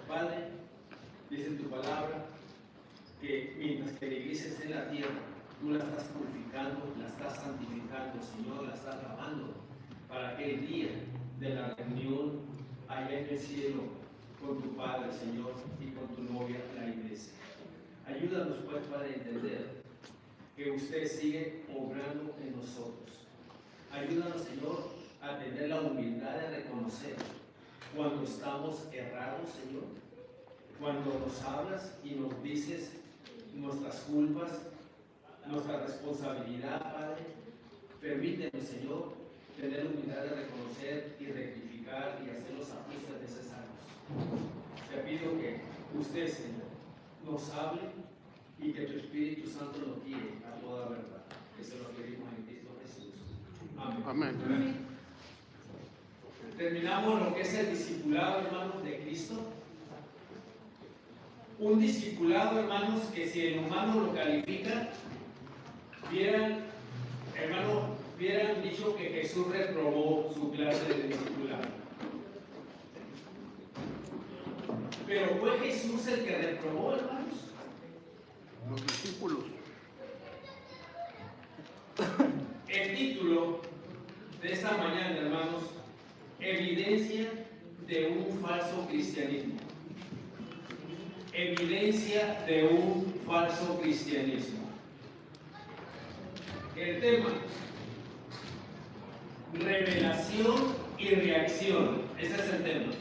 Padre, dice en tu palabra que mientras que la iglesia esté en la tierra, tú la estás purificando, la estás santificando, Señor, la estás lavando, para que el día de la reunión allá en el cielo con tu Padre, Señor, y con tu novia, la iglesia. Ayúdanos, pues, Padre, a entender que usted sigue obrando en nosotros. Ayúdanos, Señor, a tener la humildad de reconocer cuando estamos errados, Señor, cuando nos hablas y nos dices nuestras culpas, nuestra responsabilidad, Padre. Permítenos, Señor, tener la humildad de reconocer y rectificar y hacer los ajustes necesarios. Te pido que usted, Señor, nos hable y que tu Espíritu Santo nos guíe a toda verdad. Que se lo pedimos en Cristo Jesús. Amén. Amén. Terminamos lo que es el discipulado, hermanos, de Cristo. Un discipulado, hermanos, que si el humano lo califica, hubieran dicho que Jesús reprobó su clase de discipulado. Pero fue Jesús el que reprobó, hermanos. Los discípulos. El título de esta mañana, hermanos, evidencia de un falso cristianismo. Evidencia de un falso cristianismo. El tema: revelación y reacción. Ese es el tema.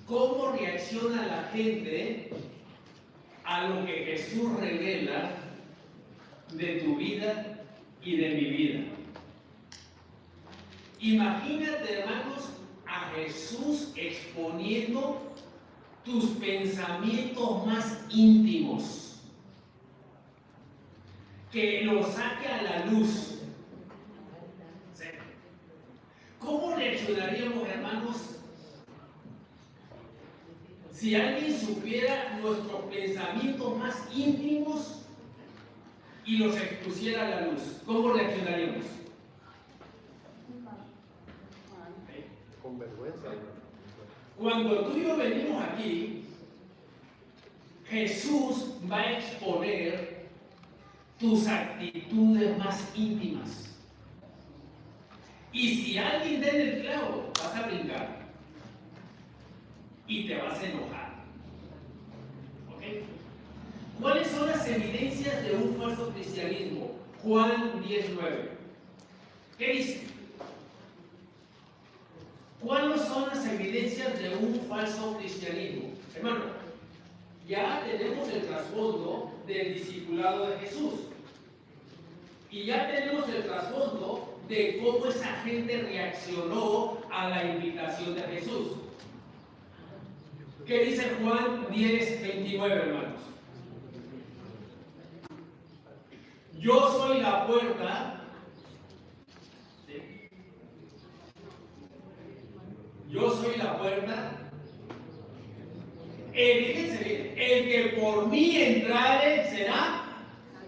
¿Cómo reacciona la gente a lo que Jesús revela de tu vida y de mi vida? Imagínate, hermanos, a Jesús exponiendo tus pensamientos más íntimos, que los saque a la luz. ¿Cómo reaccionaríamos, hermanos, si alguien supiera nuestros pensamientos más íntimos y los expusiera a la luz? ¿Cómo reaccionaríamos? Con vergüenza. Cuando tú y yo venimos aquí, Jesús va a exponer tus actitudes más íntimas. Y si alguien da en el clavo, vas a brincar y te vas a enojar. ¿Ok? ¿Cuáles son las evidencias de un falso cristianismo? Juan 10:9. ¿Qué dice? ¿Cuáles son las evidencias de un falso cristianismo? Hermano, ya tenemos el trasfondo del discipulado de Jesús. Y ya tenemos el trasfondo de cómo esa gente reaccionó a la invitación de Jesús. ¿Qué dice Juan 10:29, hermanos? Yo soy la puerta. ¿Sí? Yo soy la puerta. Fíjense bien, el que por mí entrare será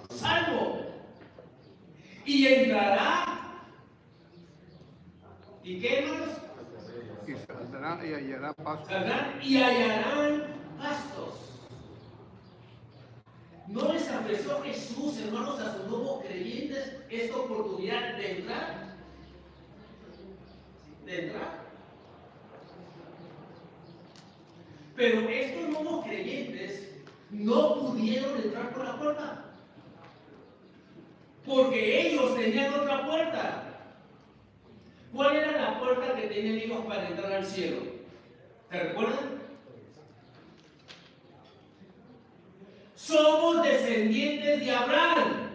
salvo. Y entrará. ¿Y qué, hermanos? Y saldrá y hallará pastos. Saldrán y hallarán pastos. ¿No les ofreció Jesús, hermanos, a sus nuevos creyentes esta oportunidad de entrar? ¿De entrar? Pero estos nuevos creyentes no pudieron entrar por la puerta, porque ellos tenían otra puerta. ¿Cuál era la puerta que tenían ellos para entrar al cielo? ¿Se recuerdan? Somos descendientes de Abraham.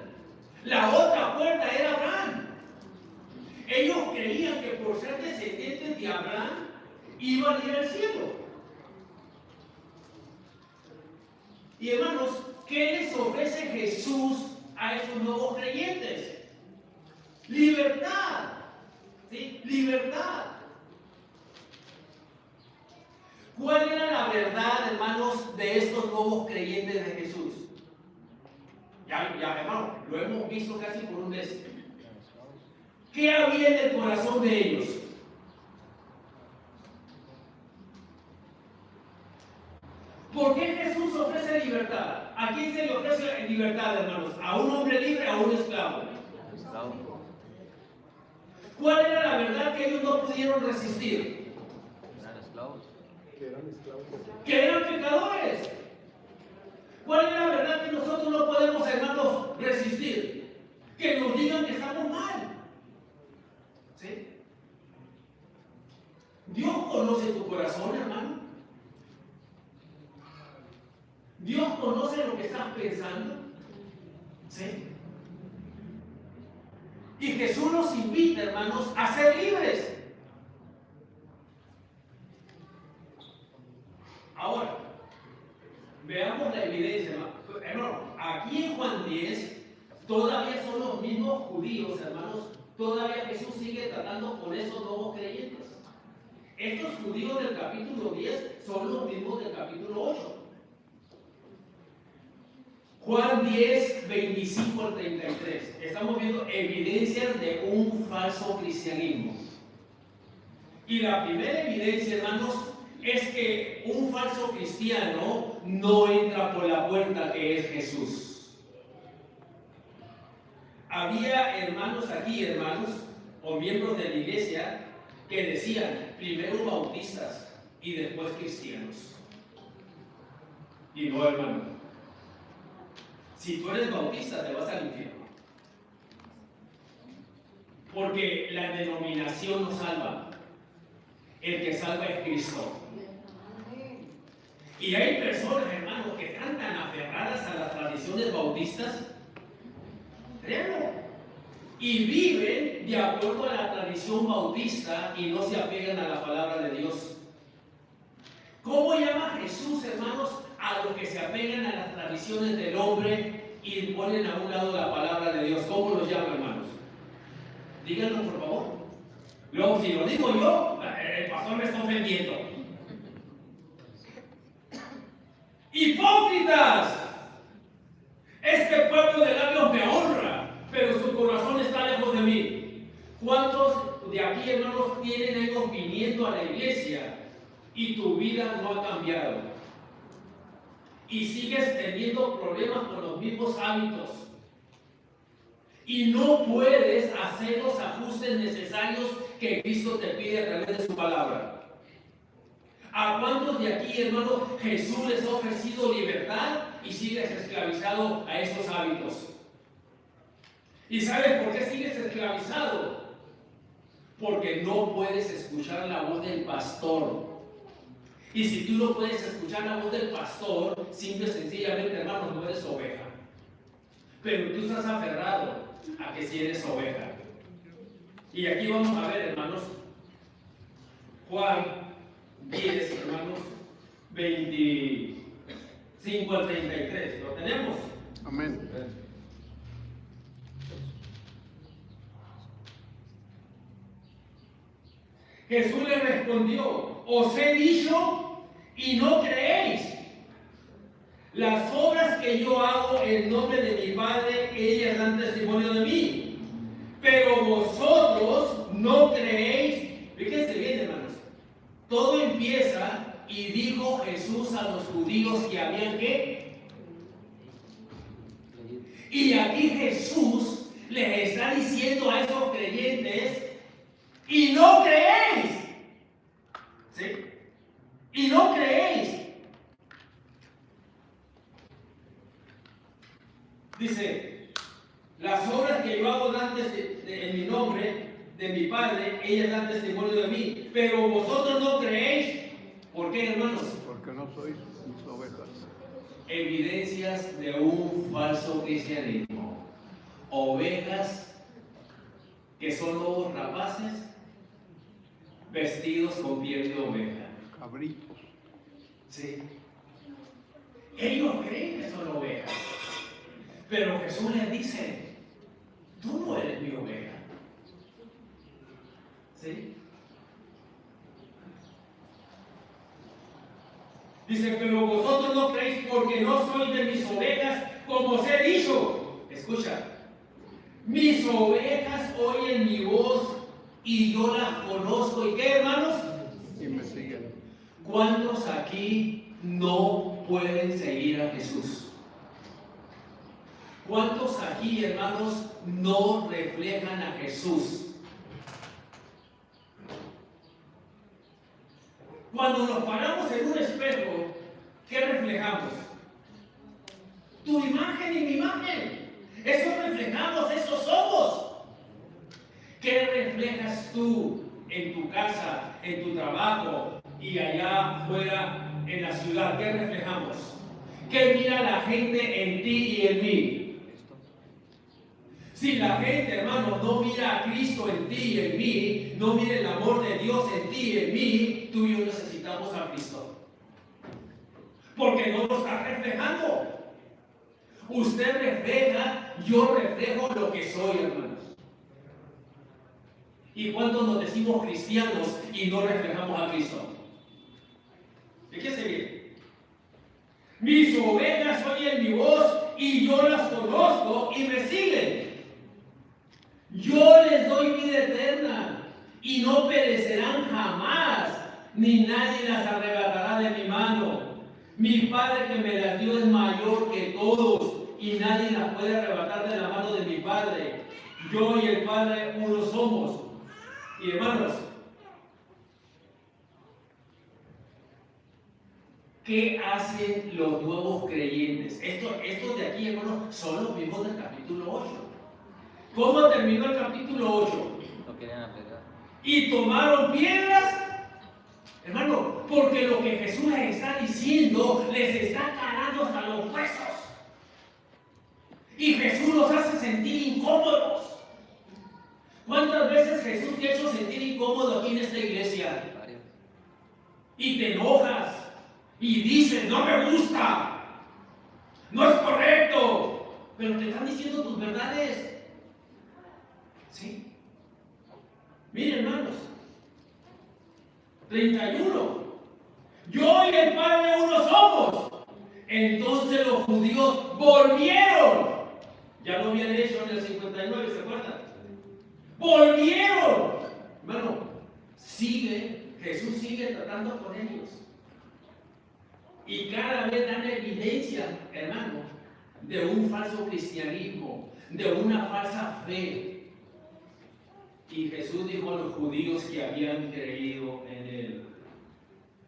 La otra puerta era Abraham. Ellos creían que por ser descendientes de Abraham iban a ir al cielo. Y hermanos, ¿qué les ofrece Jesús a esos nuevos creyentes? Libertad. ¿Sí? Libertad. ¿Cuál era la verdad, hermanos, de estos nuevos creyentes de Jesús? Ya, hermano, lo hemos visto casi por un mes. ¿Qué había en el corazón de ellos? ¿Por qué Jesús ofrece libertad? ¿A quién se le ofrece libertad, hermanos? ¿A un hombre libre o a un esclavo? ¿Cuál era la verdad que ellos no pudieron resistir? Eran esclavos. Que eran pecadores. ¿Cuál es la verdad que nosotros no podemos, hermanos, resistir? Que nos digan que estamos mal. ¿Sí? Dios conoce tu corazón, hermano. Dios conoce lo que estás pensando. ¿Sí? Y Jesús nos invita, hermanos, a ser libres. Ahora, veamos la evidencia, hermano. Aquí en Juan 10, todavía son los mismos judíos, hermanos. Todavía Jesús sigue tratando con esos nuevos creyentes. Estos judíos del capítulo 10 son los mismos del capítulo 8. Juan 10, 25 al 33. Estamos viendo evidencias de un falso cristianismo. Y la primera evidencia, hermanos, es que un falso cristiano no entra por la puerta que es Jesús. Había hermanos aquí, hermanos, o miembros de la iglesia, que decían primero bautistas y después cristianos. Y no, hermano. Si tú eres bautista, te vas al infierno. Porque la denominación no salva. El que salva es Cristo. Y hay personas, hermanos, que están tan aferradas a las tradiciones bautistas, créanlo, y viven de acuerdo a la tradición bautista y no se apegan a la palabra de Dios. ¿Cómo llama Jesús, hermanos, a los que se apegan a las tradiciones del hombre y ponen a un lado la palabra de Dios? ¿Cómo los llama, hermanos? Díganlo, por favor. Luego, si lo digo yo, el pastor me está ofendiendo. ¡Hipócritas! Este pueblo de labios me honra, pero su corazón está lejos de mí. ¿Cuántos de aquí, hermanos, tienen ellos viniendo a la iglesia y tu vida no ha cambiado? Y sigues teniendo problemas con los mismos hábitos. Y no puedes hacer los ajustes necesarios que Cristo te pide a través de su palabra. ¿A cuántos de aquí, hermanos, Jesús les ha ofrecido libertad y sigues esclavizado a esos hábitos? ¿Y sabes por qué sigues esclavizado? Porque no puedes escuchar la voz del pastor. Y si tú no puedes escuchar la voz del pastor, simple y sencillamente, hermanos, no eres oveja. Pero tú estás aferrado a que si eres oveja. Y aquí vamos a ver, hermanos, Juan 10, hermanos, 25 al 33. ¿Lo tenemos? Amén. Jesús le respondió: os he dicho y no creéis. Las obras que yo hago en nombre de mi Padre, ellas dan testimonio de mí. Pero vosotros no creéis. Fíjense bien, hermanos. Todo empieza y dijo Jesús a los judíos que habían ¿qué? Y aquí Jesús les está diciendo a esos creyentes: y no creéis. ¿Sí? Y no creéis. Dice: las obras que yo hago en mi nombre, de mi Padre, ellas dan testimonio de mí. Pero vosotros no creéis. ¿Por qué, hermanos? Porque no sois mis ovejas. Evidencias de un falso cristianismo. Ovejas que son lobos rapaces vestidos con piel de oveja. Cabritos. Sí. Ellos creen que son ovejas. Pero Jesús les dice: tú no eres mi oveja. ¿Sí? Dice: pero vosotros no creéis porque no sois de mis ovejas, como os he dicho. Escucha. Mis ovejas oyen mi voz y yo las conozco. ¿Y qué, hermanos? Y me siguen. ¿Cuántos aquí no pueden seguir a Jesús? ¿Cuántos aquí, hermanos, no reflejan a Jesús? Cuando nos paramos en un espejo, ¿qué reflejamos? Tu imagen y mi imagen. Eso reflejamos, eso somos. ¿Qué reflejas tú en tu casa, en tu trabajo y allá afuera en la ciudad? ¿Qué reflejamos? ¿Qué mira la gente en ti y en mí? Si la gente, hermano, no mira a Cristo en ti y en mí, no mira el amor de Dios en ti y en mí, tú y yo necesitamos a Cristo. Porque no lo está reflejando. Usted refleja, yo reflejo lo que soy, hermanos. ¿Y cuántos nos decimos cristianos y no reflejamos a Cristo? Fíjese bien. Mis ovejas oyen mi voz y yo las conozco y me siguen. Yo les doy vida eterna y no perecerán jamás, ni nadie las arrebatará de mi mano. Mi Padre que me las dio es mayor que todos y nadie las puede arrebatar de la mano de mi Padre. Yo y el Padre uno somos. Y hermanos, ¿qué hacen los nuevos creyentes? Estos de aquí, hermanos, son los mismos del capítulo 8. ¿Cómo terminó el capítulo 8? No querían apedrear. Y tomaron piedras, hermano, porque lo que Jesús les está diciendo les está calando hasta los huesos. Y Jesús los hace sentir incómodos. ¿Cuántas veces Jesús te ha hecho sentir incómodo aquí en esta iglesia? Varios. Y te enojas y dices, no me gusta, no es correcto, pero te están diciendo tus verdades. ¿Sí? Miren, hermanos, 31. Yo y el Padre uno somos. Entonces los judíos volvieron. Ya lo habían hecho en el 59, ¿se acuerdan? Volvieron. Hermano, Jesús sigue tratando con ellos. Y cada vez dan evidencia, hermano, de un falso cristianismo, de una falsa fe. Y Jesús dijo a los judíos que habían creído en él.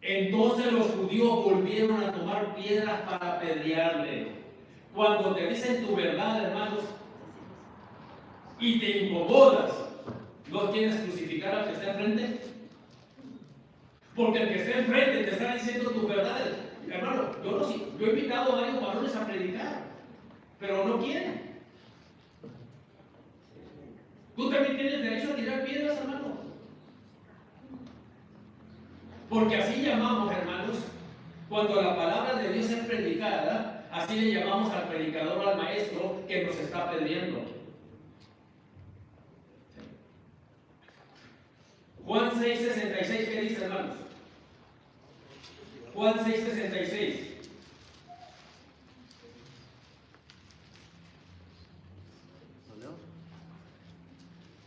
Entonces los judíos volvieron a tomar piedras para apedrearle. Cuando te dicen tu verdad, hermanos, y te incomodas, ¿no quieres crucificar al que está enfrente? Porque el que está enfrente te está diciendo tus verdades. Hermano, yo he invitado a varios varones a predicar, pero no quieren. Tú también tienes derecho a tirar piedras, hermano. Porque así llamamos, hermanos, cuando la palabra de Dios es predicada, así le llamamos al predicador o al maestro que nos está apedreando. Juan 6:66, ¿qué dice, hermanos? Juan 6:66.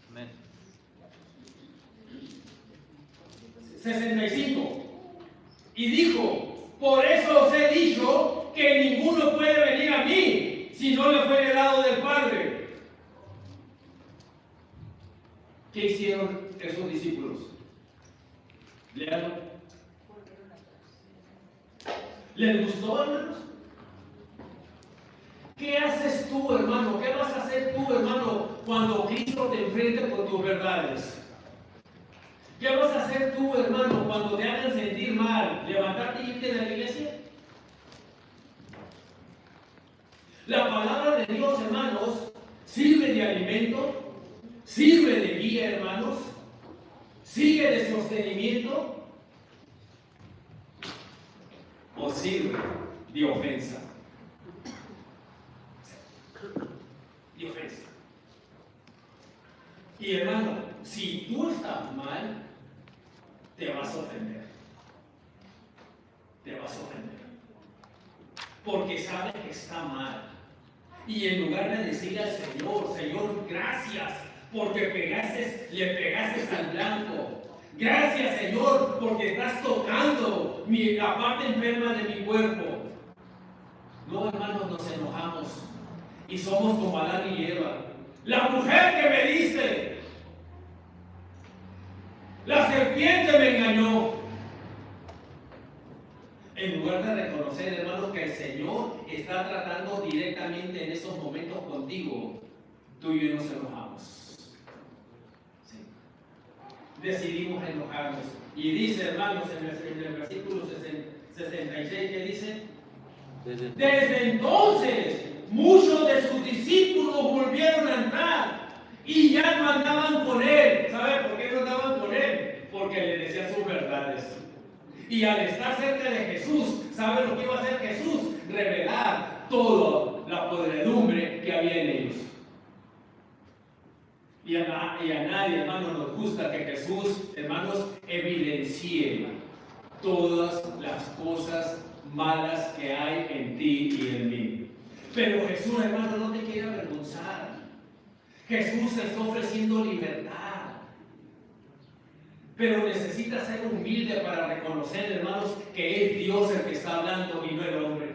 Amén. 65. Y dijo, por eso os he dicho que ninguno puede venir a mí si no le fuere dado del Padre. ¿Qué hicieron esos discípulos? Léalo. ¿Les gustó, hermanos? ¿Qué haces tú, hermano? ¿Qué vas a hacer tú, hermano, cuando Cristo te enfrente con tus verdades? ¿Qué vas a hacer tú, hermano, cuando te hagan sentir mal? ¿Levantarte y irte de la iglesia? La palabra de Dios, hermanos, sirve de alimento, sirve de guía, hermanos, sirve de sostenimiento o sirve de ofensa. De ofensa. Y hermano, si tú estás mal, te vas a ofender. Te vas a ofender. Porque sabes que está mal. Y en lugar de decirle al Señor, Señor, gracias, porque le pegaste al blanco. Gracias, Señor, porque estás tocando la parte enferma de mi cuerpo. No, hermanos, nos enojamos y somos como Adán y Eva. La mujer que me diste, la serpiente me engañó. En lugar de reconocer, hermanos, que el Señor está tratando directamente en esos momentos contigo, tú y yo nos enojamos. Sí. Decidimos enojarnos. Y dice, hermanos, en el versículo 66, que dice: desde entonces muchos de sus discípulos volvieron a entrar y ya no andaban con él. ¿Sabe por qué no andaban con él? Porque le decían sus verdades. Y al estar cerca de Jesús, ¿sabe lo que iba a hacer Jesús? Revelar toda la podredumbre que había en ellos. Y a nadie, hermanos, nos gusta que Jesús, hermanos, evidencie todas las cosas malas que hay en ti y en mí. Pero Jesús, hermano, no te quiere avergonzar. Jesús te está ofreciendo libertad. Pero necesitas ser humilde para reconocer, hermanos, que es Dios el que está hablando y no el hombre.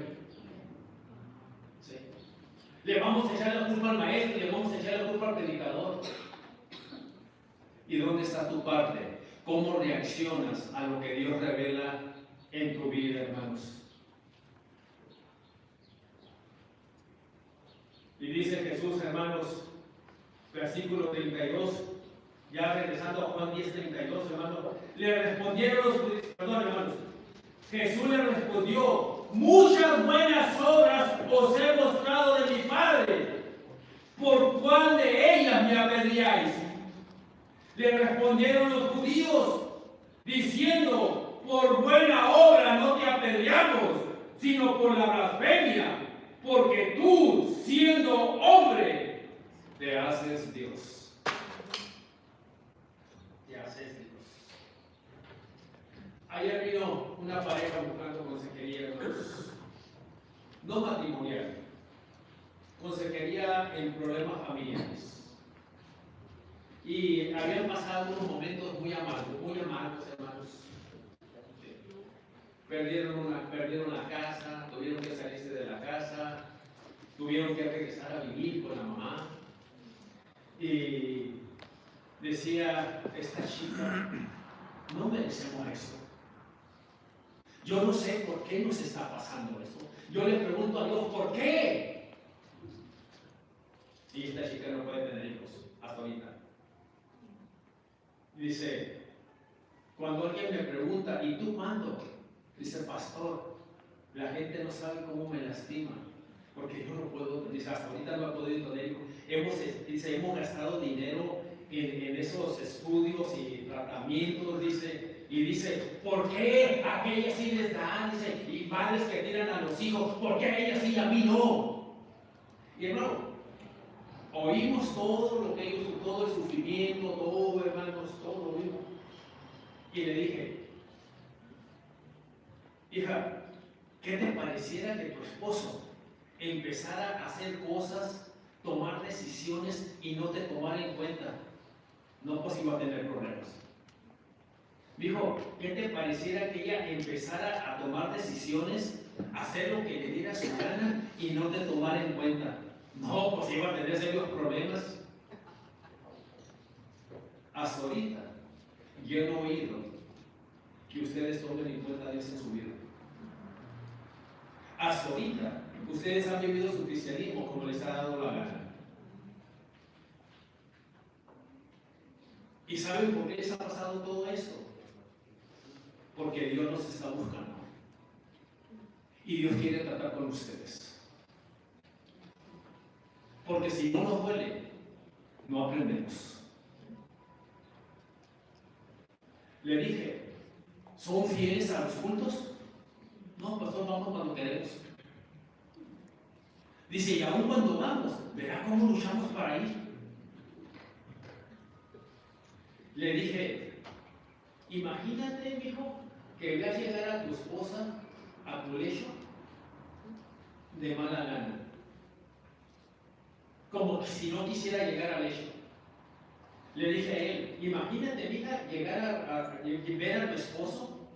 ¿Sí? Le vamos a echar la culpa al maestro, le vamos a echar la culpa al predicador. ¿Y dónde está tu parte? ¿Cómo reaccionas a lo que Dios revela en tu vida, hermanos? Y dice Jesús, hermanos, versículo 32, ya regresando a Juan 10:32, hermanos, le respondieron los judíos, hermanos, Jesús le respondió: muchas buenas obras os he mostrado de mi Padre, ¿por cuál de ellas me apedreáis? Le respondieron los judíos, diciendo: por buena obra no te apedreamos, sino por la blasfemia, porque tú, siendo hombre, te haces Dios. Te haces Dios. Ayer vino una pareja buscando consejería, hermanos, no matrimonial, consejería en problemas familiares. Y habían pasado unos momentos muy amargos, hermanos. Perdieron la casa, tuvieron que salirse de la casa, tuvieron que regresar a vivir con la mamá. Y decía esta chica: no merecemos eso. Yo no sé por qué nos está pasando esto. Yo le pregunto a Dios, ¿por qué? Y esta chica no puede tener hijos hasta ahorita. Dice, cuando alguien me pregunta, ¿y tú cuándo? Dice, pastor, la gente no sabe cómo me lastima, porque yo no puedo, dice, hasta ahorita no he podido tener hijos. Hemos gastado dinero en esos estudios y tratamientos, dice, y dice, ¿por qué a aquellas sí les dan? Dice, y padres que tiran a los hijos, ¿por qué a ellas sí y a mí no? Y hermano, oímos todo lo que ellos, todo el sufrimiento, todo, hermanos, todo lo mismo. Y le dije, hija, ¿qué te pareciera que tu esposo empezara a hacer cosas, tomar decisiones y no te tomara en cuenta? No, pues iba a tener problemas. Dijo, ¿qué te pareciera que ella empezara a tomar decisiones, hacer lo que le diera su gana y no te tomara en cuenta? No, pues iba a tener serios problemas. Hasta ahorita, yo no he oído que ustedes tomen en cuenta a Dios en su vida. Hasta ahorita, ustedes han vivido su cristianismo como les ha dado la gana. ¿Y saben por qué les ha pasado todo esto? Porque Dios nos está buscando. Y Dios quiere tratar con ustedes. Porque si no nos duele, no aprendemos. Le dije, ¿son fieles a los cultos? No, pastor, vamos cuando queremos. Dice, y aún cuando vamos, verá cómo luchamos para ir. Le dije, imagínate, mijo, que veas llegar a tu esposa a tu lecho de mala gana. Como si no quisiera llegar al lecho. Le dije a él, imagínate, mija, llegar a ver a tu esposo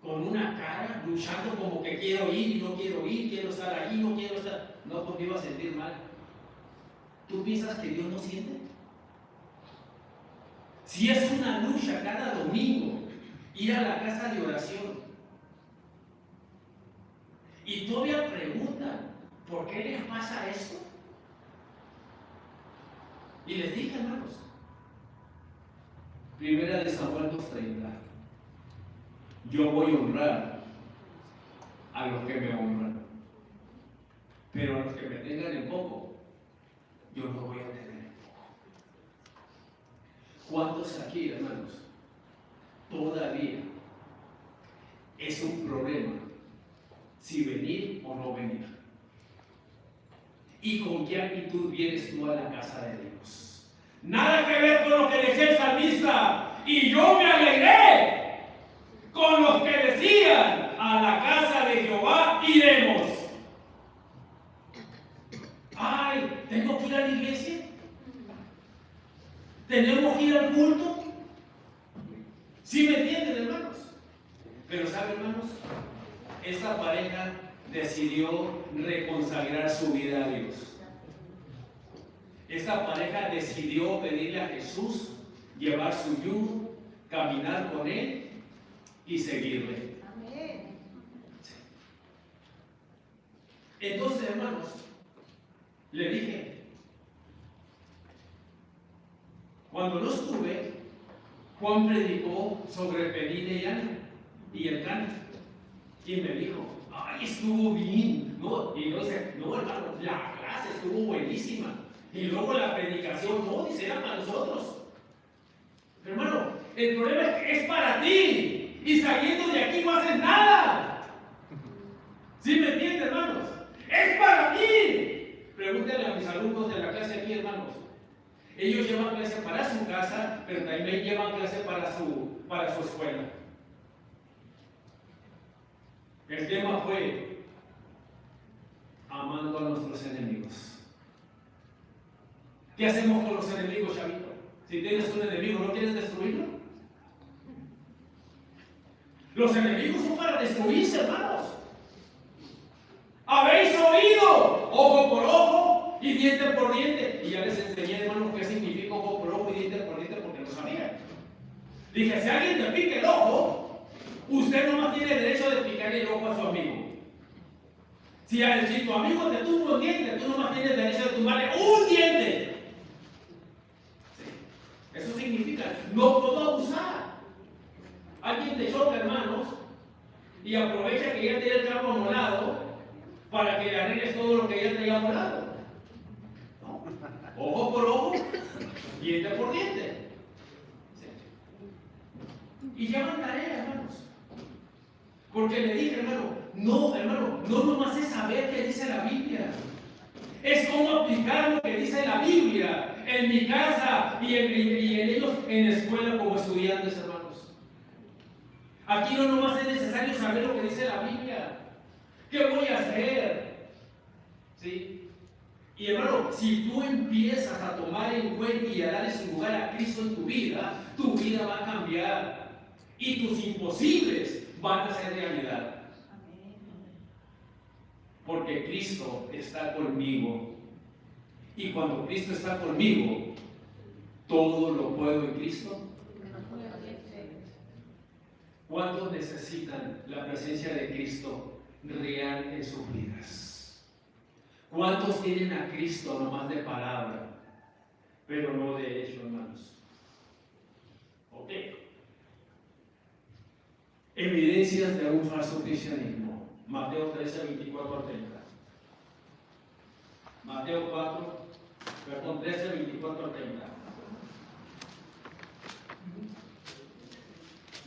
con una cara luchando como que quiero ir y no quiero ir, quiero estar ahí, no quiero estar. No, porque iba a sentir mal. ¿Tú piensas que Dios no siente? Si es una lucha cada domingo ir a la casa de oración y todavía preguntan, ¿por qué les pasa esto? Y les dije, hermanos, 1 Samuel 2:30, yo voy a honrar a los que me honran, pero a los que me tengan en poco, yo no voy a tener en poco. ¿Cuántos aquí, hermanos, todavía es un problema si venir o no venir? ¿Y con qué actitud vienes tú a la casa de Dios? Nada que ver con lo que decía el salmista. Y yo me alegré con los que decían, a la casa de Jehová iremos. Ay, ¿tengo que ir a la iglesia? ¿Tenemos que ir al culto? ¿Sí me entienden, hermanos? Pero ¿saben, hermanos? Esta pareja decidió reconsagrar su vida a Dios. Esta pareja decidió pedirle a Jesús, llevar su yugo, caminar con Él y seguirle. Amén. Entonces, hermanos, le dije, cuando no estuve, Juan predicó sobre Penina y Ana y el Cana, y me dijo, ay, estuvo bien, no, y no dice, no, hermano, la clase estuvo buenísima, y luego la predicación, no, dice, era para nosotros. Pero, hermano, el problema es que es para ti, y saliendo de aquí no haces nada. ¿Sí me entiendes, hermanos? Es para ti. Pregúntenle a mis alumnos de la clase aquí, hermanos. Ellos llevan clase para su casa, pero también llevan clase para su escuela. El tema fue amando a nuestros enemigos. ¿Qué hacemos con los enemigos, chavito? Si tienes un enemigo, ¿no quieres destruirlo? Los enemigos son para destruirse, hermanos. Habéis oído, ojo por ojo y diente por diente. Y ya les enseñé, hermanos, qué significa ojo por ojo y diente por diente, porque no sabían. Dije, si alguien te pique el ojo, usted no tiene derecho de picarle el ojo a su amigo. Si tu amigo te tumba un diente, tú no tienes derecho de tumbarle un diente. Sí. Eso significa, no puedo abusar. Alguien te choca, hermanos, y aprovecha que ya tiene el carro amolado para que le arregles todo lo que ya te haya amolado. ¿No? Ojo por ojo, diente por diente. Sí. Y llevan tarea, hermanos. Porque le dije, hermano, no nomás es saber qué dice la Biblia. Es cómo aplicar lo que dice la Biblia en mi casa y en ellos en la escuela como estudiantes, hermanos. Aquí no nomás es necesario saber lo que dice la Biblia. ¿Qué voy a hacer? ¿Sí? Y hermano, si tú empiezas a tomar en cuenta y a darle su lugar a Cristo en tu vida va a cambiar. Y tus imposibles van a ser realidad. Porque Cristo está conmigo. Y cuando Cristo está conmigo, todo lo puedo en Cristo. ¿Cuántos necesitan la presencia de Cristo real en sus vidas? ¿Cuántos tienen a Cristo nomás de palabra, pero no de hecho, hermanos? ¿Ok? Evidencias de un falso cristianismo. Mateo 13, 24 al 30. Mateo 13, 24 al 30.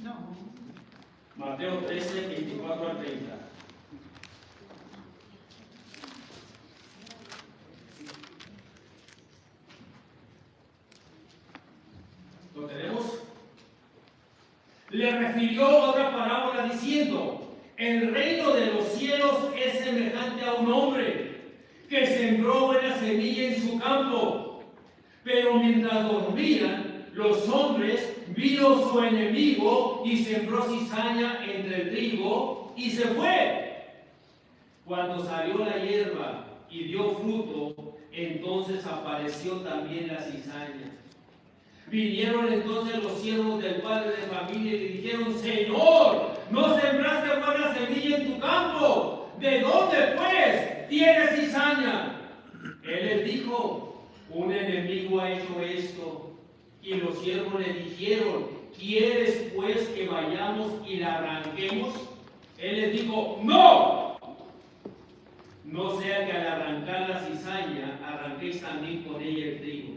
No. Mateo 13, 24 al 30. ¿Lo tenemos? Le refirió otra parábola diciendo: el reino de los cielos es semejante a un hombre que sembró buena semilla en su campo, pero mientras dormían, los hombres vino su enemigo y sembró cizaña entre el trigo y se fue. Cuando salió la hierba y dio fruto, entonces apareció también la cizaña. Vinieron entonces los siervos del padre de familia y le dijeron: Señor, ¿no sembraste buena semilla en tu campo? ¿De dónde pues tienes cizaña? Él les dijo: un enemigo ha hecho esto. Y los siervos le dijeron: ¿quieres pues que vayamos y la arranquemos? Él les dijo: no. No sea que al arrancar la cizaña arranquéis también con ella el trigo.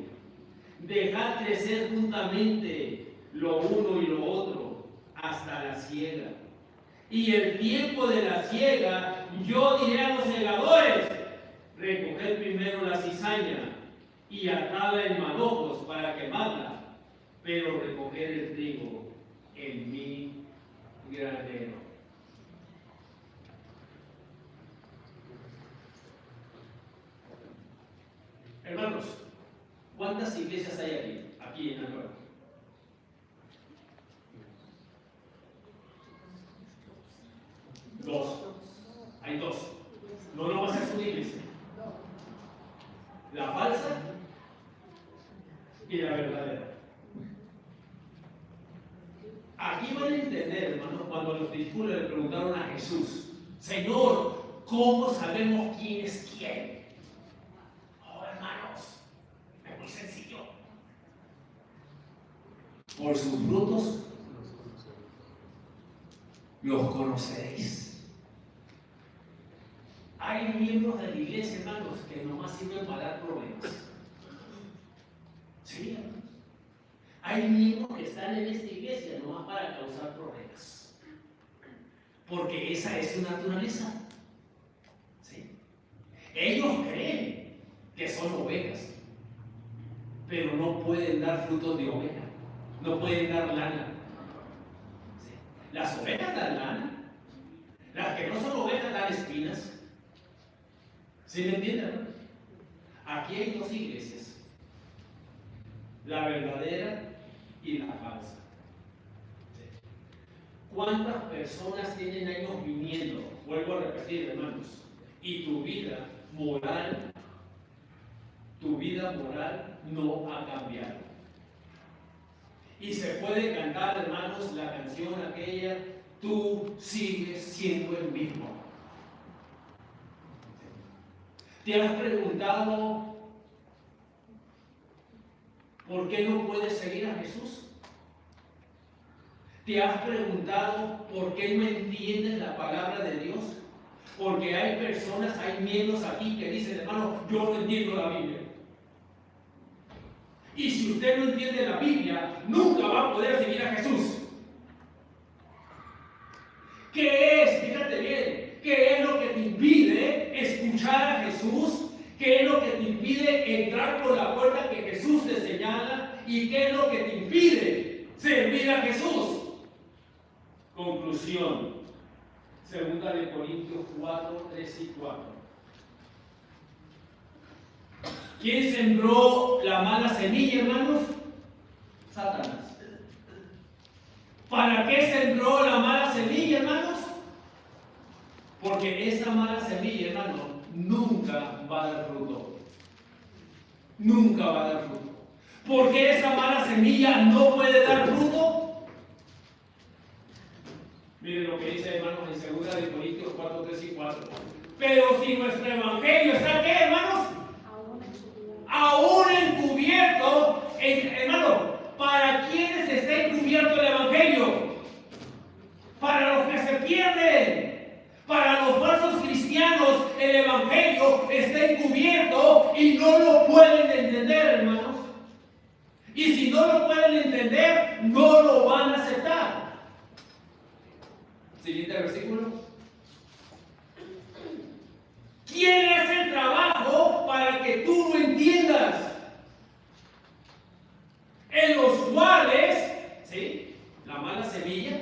Dejad crecer juntamente lo uno y lo otro hasta la siega. Y el tiempo de la siega, yo diré a los segadores: recoged primero la cizaña y atadla en manojos para quemarla, pero recoger el trigo en mi granero. Hermanos, ¿cuántas iglesias hay aquí en Anuel? Dos. Hay dos. No nomás es una iglesia. La falsa y la verdadera. Aquí van a entender, hermanos, cuando los discípulos le preguntaron a Jesús: Señor, ¿cómo sabemos quién es quién? Oh, hermanos, es muy sencillo. Por sus frutos los conoceréis. Hay miembros de la iglesia, hermanos, que nomás sirven para dar problemas. Sí, hermanos. Hay miembros que están en esta iglesia nomás para causar problemas. Porque esa es su naturaleza. ¿Sí? Ellos creen que son ovejas, pero no pueden dar frutos de oveja. No pueden dar lana. ¿Sí? Las ovejas dan lana. Las que no son ovejas dan espinas. ¿Sí me entienden? Aquí hay dos iglesias: la verdadera y la falsa. ¿Cuántas personas tienen años viniendo? Vuelvo a repetir, hermanos. Y tu vida moral no ha cambiado. Y se puede cantar, hermanos, la canción aquella: tú sigues siendo el mismo. ¿Te has preguntado por qué no puedes seguir a Jesús? ¿Te has preguntado por qué no entiendes la palabra de Dios? Porque hay personas, hay miembros aquí que dicen: hermano, yo no entiendo la Biblia. Y si usted no entiende la Biblia, nunca va a poder seguir a Jesús. ¿Qué es? Fíjate bien, ¿qué es lo que te impide escuchar a Jesús? ¿Qué es lo que te impide entrar por la puerta que Jesús te señala? ¿Y qué es lo que te impide servir a Jesús? Conclusión. 2 Corintios 4, 3 y 4. ¿Quién sembró la mala semilla, hermanos? Satanás. ¿Para qué sembró la mala semilla, hermanos? Porque esa mala semilla, hermano, nunca va a dar fruto. Nunca va a dar fruto. ¿Por qué esa mala semilla no puede dar fruto? Miren lo que dice, hermanos, en 2 Corintios 4, 3 y 4. Pero si nuestro evangelio está, ¿qué, hermanos? Aún encubierto, hermano, ¿para quiénes está encubierto el evangelio? Para los que se pierden. Para los falsos cristianos, el evangelio está encubierto y no lo pueden entender, hermanos. Y si no lo pueden entender, no lo van a aceptar. Siguiente versículo. ¿Quién hace el trabajo para que tú lo entiendas? En los cuales, ¿sí? La mala semilla,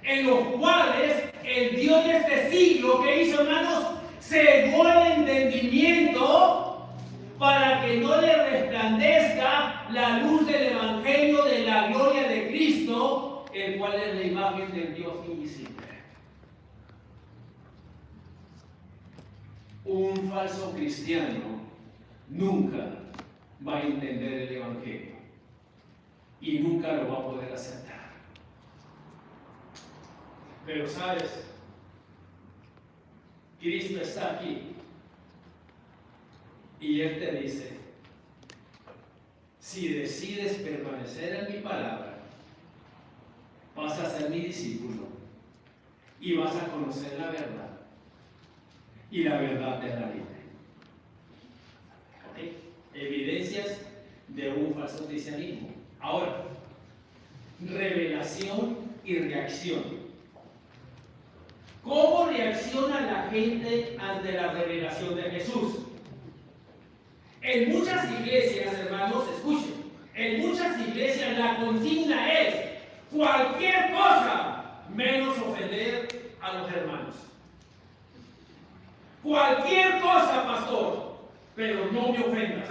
en los cuales el Dios de este siglo, que hizo, hermanos, cegó el entendimiento para que no le resplandezca la luz del Evangelio de la gloria de Cristo, el cual es la imagen del Dios invisible. Un falso cristiano nunca va a entender el Evangelio y nunca lo va a poder aceptar. Pero sabes, Cristo está aquí y Él te dice: si decides permanecer en mi palabra, vas a ser mi discípulo y vas a conocer la verdad, y la verdad te hará libre. ¿Okay? Evidencias de un falso cristianismo. Ahora, revelación y reacción. ¿Cómo reacciona la gente ante la revelación de Jesús? En muchas iglesias, hermanos, escuchen, en muchas iglesias la consigna es cualquier cosa menos ofender a los hermanos. Cualquier cosa, pastor, pero no me ofendas.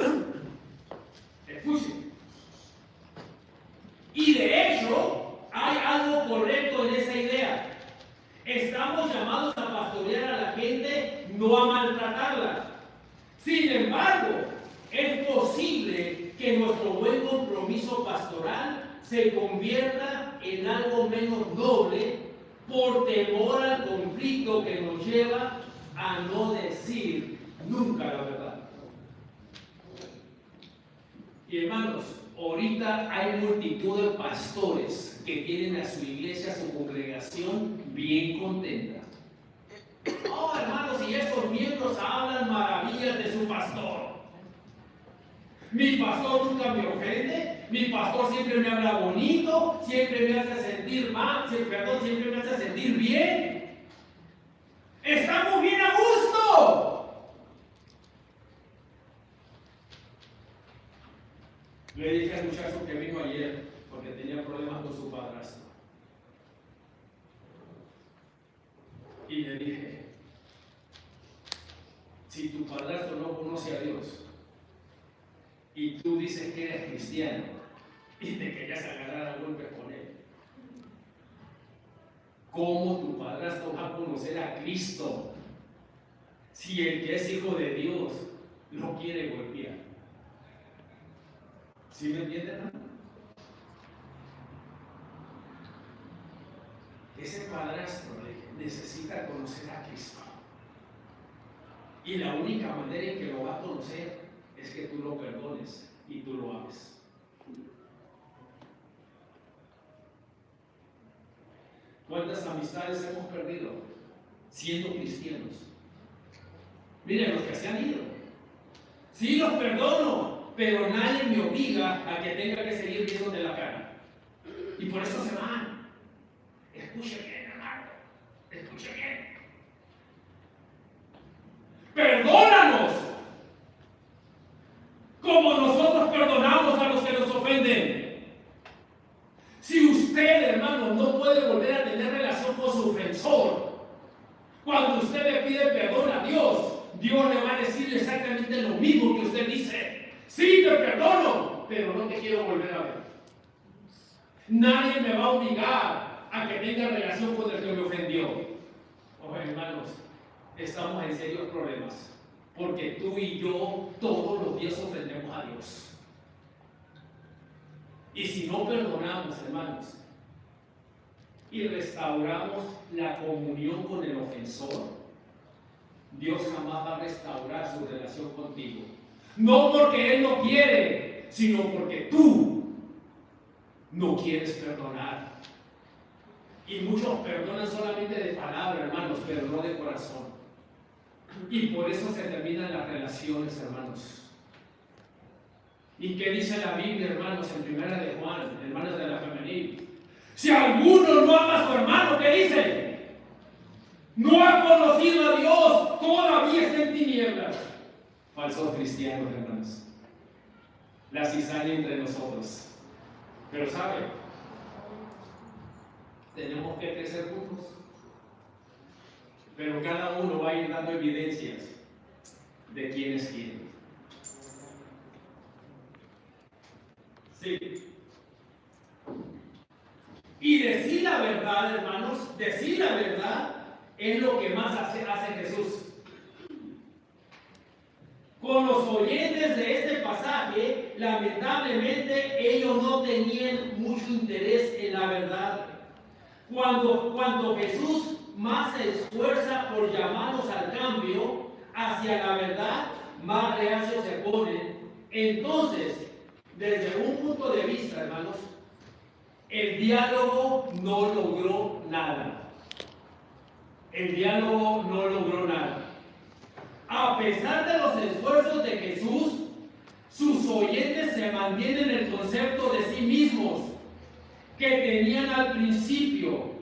Escuchen. Y de hecho, hay algo correcto en esa idea. Estamos llamados a pastorear a la gente, no a maltratarla. Sin embargo, es posible que nuestro buen compromiso pastoral se convierta en algo menos noble por temor al conflicto que nos lleva a no decir nunca la verdad. Y hermanos, ahorita hay multitud de pastores que tienen a su iglesia, a su congregación bien contenta. Oh, hermanos, y esos miembros hablan maravillas de su pastor. Mi pastor nunca me ofende, mi pastor siempre me habla bonito, siempre me hace sentir mal, siempre me hace sentir bien. ¡Estamos bien a gusto! Le dije al muchacho que vino ayer porque tenía problemas con su padrastro. Y le dije: si tu padrastro no conoce a Dios y tú dices que eres cristiano y te querías agarrar a golpes con él, ¿cómo tu padrastro va a conocer a Cristo si el que es hijo de Dios lo quiere golpear? ¿Sí me entienden? Ese padrastro necesita conocer a Cristo. Y la única manera en que lo va a conocer es que tú lo perdones y tú lo ames. ¿Cuántas amistades hemos perdido siendo cristianos? Miren, los que se han ido. Sí, los perdono, pero nadie me obliga a que tenga que seguir viéndote la cara. Y por eso se van. Escuche bien, hermano. Escuche bien. Perdónanos como nosotros perdonamos a los que nos ofenden. Si usted, hermano, no puede volver a tener relación con su ofensor, cuando usted le pide perdón a Dios, Dios le va a decir exactamente lo mismo que usted dice. Sí, te perdono, pero no te quiero volver a ver. Nadie me va a obligar a que tenga relación con el que me ofendió. Oh, hermanos, estamos en serios problemas, porque tú y yo todos los días ofendemos a Dios. Y si no perdonamos, hermanos, y restauramos la comunión con el ofensor, Dios jamás va a restaurar su relación contigo. No porque Él no quiere, sino porque tú no quieres perdonar. Y muchos perdonan solamente de palabra, hermanos, pero no de corazón. Y por eso se terminan las relaciones, hermanos. ¿Y qué dice la Biblia, hermanos, en Primera de Juan, hermanos de la femenil? Si alguno no ama a su hermano, ¿qué dice? No ha conocido a Dios, todavía está en tinieblas. Falsos cristianos, hermanos. La cizaña entre nosotros. Pero ¿sabe? Tenemos que crecer juntos. Pero cada uno va a ir dando evidencias de quién es quién. Sí. Y decir la verdad, hermanos, decir la verdad es lo que más hace Jesús. Con los oyentes de este pasaje, lamentablemente ellos no tenían mucho interés en la verdad. Cuando Jesús más se esfuerza por llamarnos al cambio hacia la verdad, más reacios se ponen. Entonces, desde un punto de vista, hermanos, el diálogo no logró nada. El diálogo no logró nada. A pesar de los esfuerzos de Jesús, sus oyentes se mantienen en el concepto de sí mismos que tenían al principio.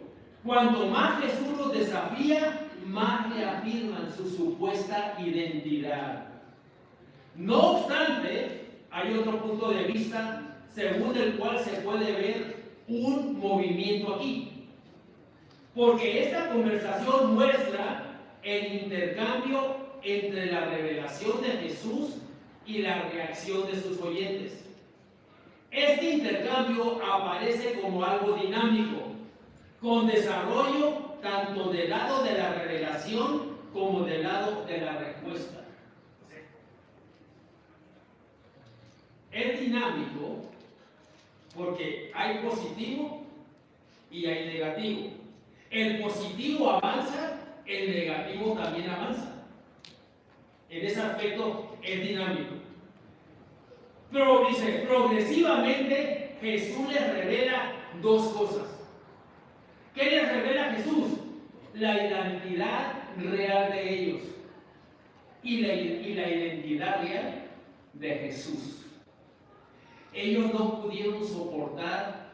Cuanto más Jesús los desafía, más reafirman su supuesta identidad. No obstante, hay otro punto de vista según el cual se puede ver un movimiento aquí. Porque esta conversación muestra el intercambio entre la revelación de Jesús y la reacción de sus oyentes. Este intercambio aparece como algo dinámico, con desarrollo tanto del lado de la revelación como del lado de la respuesta. Es dinámico porque hay positivo y hay negativo. El positivo avanza, el negativo también avanza. En ese aspecto es dinámico. Pero dice, progresivamente Jesús les revela dos cosas. ¿Qué les revela Jesús? La identidad real de ellos y la identidad real de Jesús. Ellos no pudieron soportar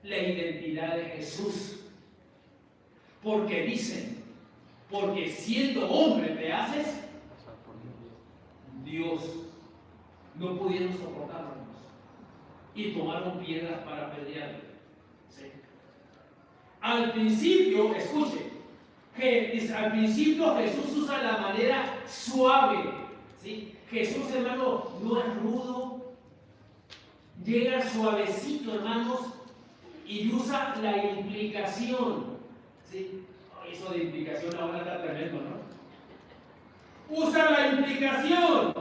la identidad de Jesús porque dicen, porque siendo hombre te haces Dios. No pudieron soportarlo y tomaron piedras para apedrearle. ¿Sí? Al principio, escuche, al principio Jesús usa la manera suave. ¿Sí? Jesús, hermano, no es rudo, llega suavecito, hermanos, y usa la implicación. ¿Sí? Eso de implicación ahora está tremendo, ¿no? Usa la implicación.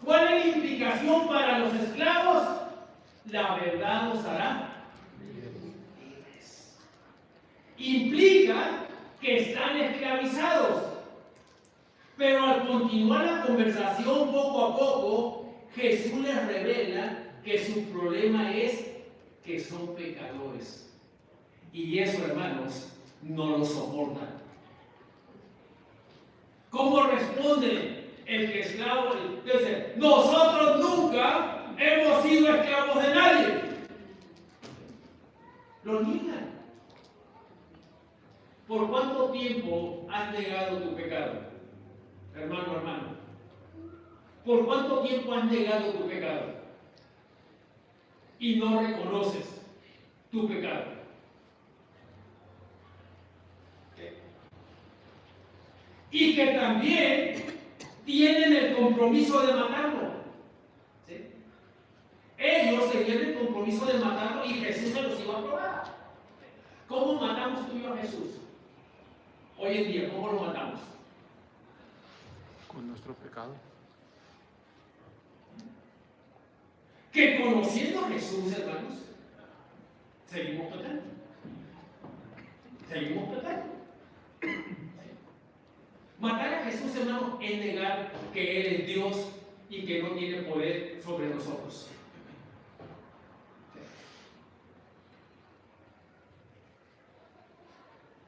¿Cuál es la implicación para los esclavos? La verdad los hará libres. Implica que están esclavizados. Pero al continuar la conversación poco a poco, Jesús les revela que su problema es que son pecadores. Y eso, hermanos, no lo soportan. ¿Cómo responde el que esclavo? Dice, nosotros nunca hemos sido esclavos de nadie. Lo niegan. ¿Por cuánto tiempo has negado tu pecado? Hermano. ¿Por cuánto tiempo has negado tu pecado? Y no reconoces tu pecado. Y que también tienen el compromiso de matarlo. ¿Sí? Ellos tenían el compromiso de matarlo y Jesús se los iba a probar. ¿Cómo matamos tú y yo a Jesús? Hoy en día, ¿cómo lo matamos? Con nuestro pecado. Que conociendo a Jesús, hermanos, seguimos pecando. Seguimos pecando. Matar a Jesús, hermano, es negar que Él es Dios y que no tiene poder sobre nosotros.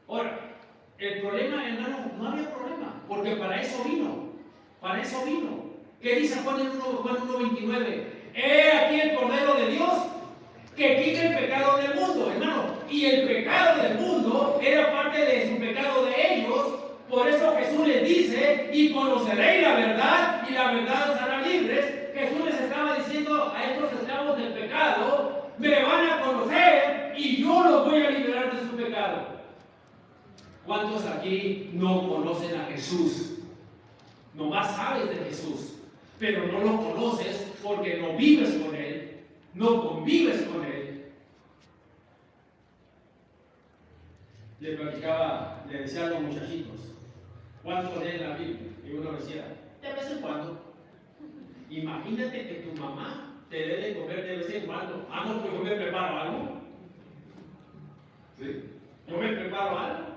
Ahora, el problema, hermano, no había problema, porque para eso vino. Para eso vino. ¿Qué dice Juan 1:29? He aquí el Cordero de Dios que quita el pecado del mundo, hermano. Y el pecado del mundo era parte de su pecado de ellos. Por eso Jesús les dice, y conoceréis la verdad, y la verdad os hará libres. Jesús les estaba diciendo a estos esclavos del pecado, me van a conocer y yo los voy a liberar de su pecado. ¿Cuántos aquí no conocen a Jesús? Nomás sabes de Jesús, pero no lo conoces porque no vives con Él. no convives con él. Le platicaba, le decía a los muchachitos, ¿cuánto leen la Biblia? Y uno decía, de vez en cuando. Imagínate que tu mamá te dé de comer de vez en cuando. Ah, no, pues yo me preparo algo. ¿Sí? Yo me preparo algo.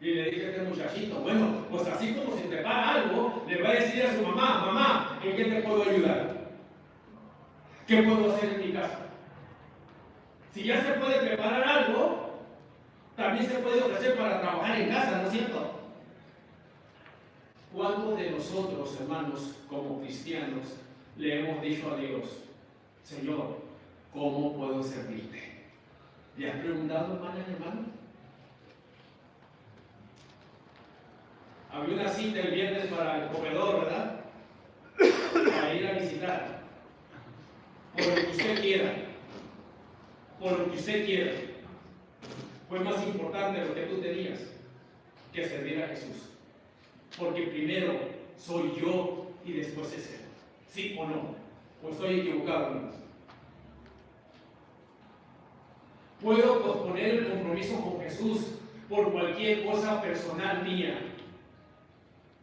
Y le dije a este muchachito, bueno, pues así como se prepara algo, le va a decir a su mamá, mamá, ¿en qué te puedo ayudar? ¿Qué puedo hacer en mi casa? Si ya se puede preparar algo, también se puede ofrecer para trabajar en casa, ¿no es cierto? ¿Cuántos de nosotros, hermanos, como cristianos, le hemos dicho a Dios, Señor, ¿cómo puedo servirte? ¿Le has preguntado, hermana y hermano? Había una cita el viernes para el comedor, ¿verdad? Para ir a visitar. Por lo que usted quiera. Por lo que usted quiera. Fue más importante lo que tú tenías que servir a Jesús. Porque primero soy yo y después es Él. ¿Sí o no? ¿O estoy equivocado, hermanos? Puedo posponer el compromiso con Jesús por cualquier cosa personal mía.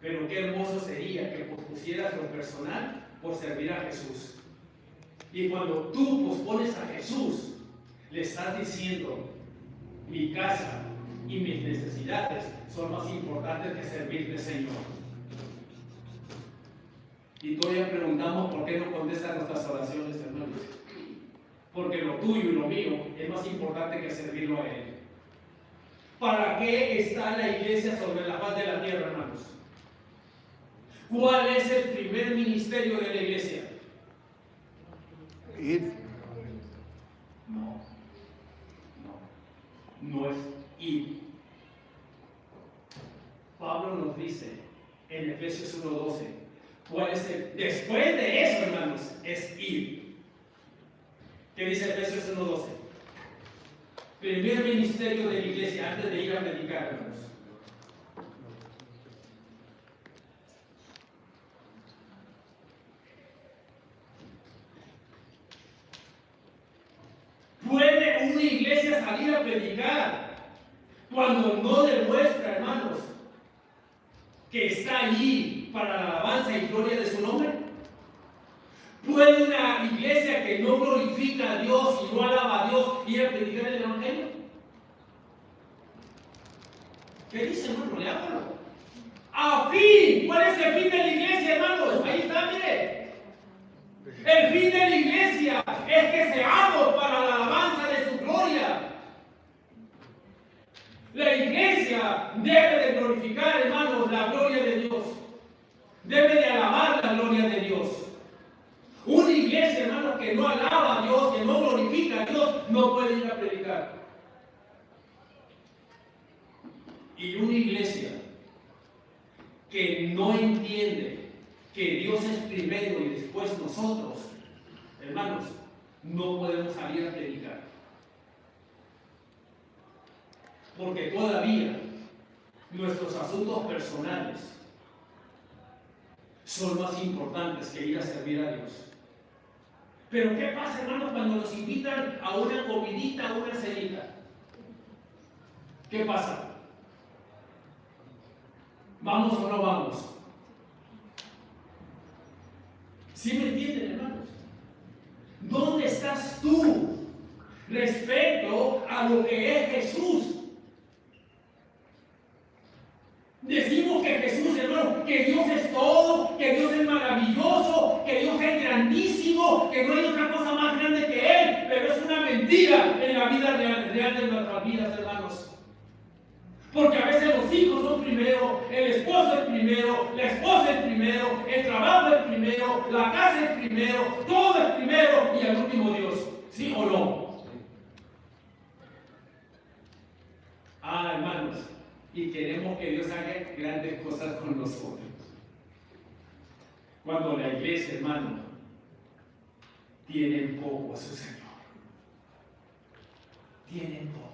Pero qué hermoso sería que pospusieras lo personal por servir a Jesús. Y cuando tú pospones a Jesús, le estás diciendo, mi casa y mis necesidades son más importantes que servirte, Señor. Y todavía preguntamos por qué no contestan nuestras oraciones, hermanos. Porque lo tuyo y lo mío es más importante que servirlo a Él. ¿Para qué está la iglesia sobre la faz de la tierra, hermanos? ¿Cuál es el primer ministerio de la iglesia? Ir. No es ir. Pablo nos dice en Efesios 1:12, ¿cuál es el? Después de eso, hermanos, es ir. ¿Qué dice Efesios 1:12? Primer ministerio de la iglesia antes de ir a predicar, hermanos. ¿Puede una iglesia salir a predicar cuando no demuestra, hermanos, que está allí para la alabanza y gloria de su nombre? ¿Puede una iglesia que no glorifica a Dios y no alaba a Dios ir a predicar el evangelio? ¿Qué dice, hermano? Leámoslo. A fin. ¿Cuál es el fin de la iglesia, hermanos? Ahí está, mire. El fin de la iglesia es que seamos para la alabanza de su gloria. La iglesia debe de glorificar, hermanos, la gloria de Dios. Debe de alabar la gloria de Dios. Una iglesia, hermanos, que no alaba a Dios, que no glorifica a Dios, no puede ir a predicar. Y una iglesia que no entiende que Dios es primero y después nosotros, hermanos, no podemos salir a predicar. Porque todavía nuestros asuntos personales son más importantes que ir a servir a Dios. Pero ¿qué pasa, hermanos, cuando nos invitan a una comidita, a una cenita? ¿Qué pasa? ¿Vamos o no vamos? ¿Sí me entienden, hermanos? ¿Dónde estás tú respecto a lo que es Jesús? Decimos que Jesús, hermano, que Dios es todo, que Dios es maravilloso, que Dios es grandísimo, que no hay otra cosa más grande que Él, pero es una mentira en la vida real de nuestras vidas, hermanos. Porque a veces los hijos son primero, el esposo es primero, la esposa es primero, el trabajo es primero, la casa es primero, todo es primero y al último Dios. ¿Sí o no? Ah, hermanos, y queremos que Dios haga grandes cosas con nosotros. Cuando la iglesia, hermano, tiene poco a su Señor. Tiene poco.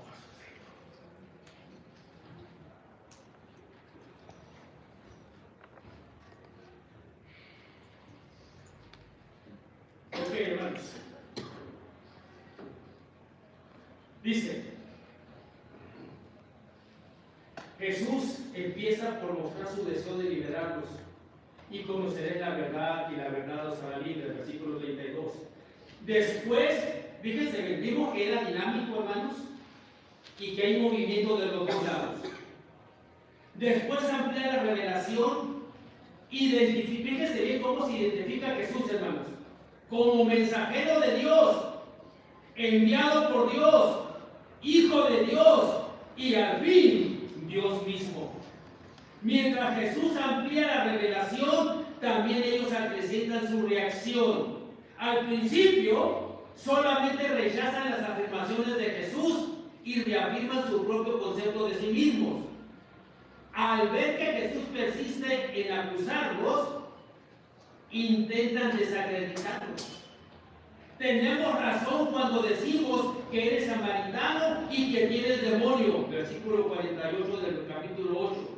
Ok, hermanos. Dice, Jesús empieza por mostrar su deseo de liberarlos y conoceréis la verdad y la verdad os hará libre, versículo 32. Después, fíjense, vimos que era dinámico, hermanos, y que hay movimiento de los dos lados. Después amplía la revelación, fíjense bien cómo se identifica a Jesús, hermanos, como mensajero de Dios, enviado por Dios, Hijo de Dios y al fin Dios mismo. Mientras Jesús amplía la revelación, también ellos acrecentan su reacción. Al principio, solamente rechazan las afirmaciones de Jesús y reafirman su propio concepto de sí mismos. Al ver que Jesús persiste en acusarlos, intentan desacreditarlos. Tenemos razón cuando decimos que eres samaritano y que tienes demonio, versículo 48 del capítulo 8.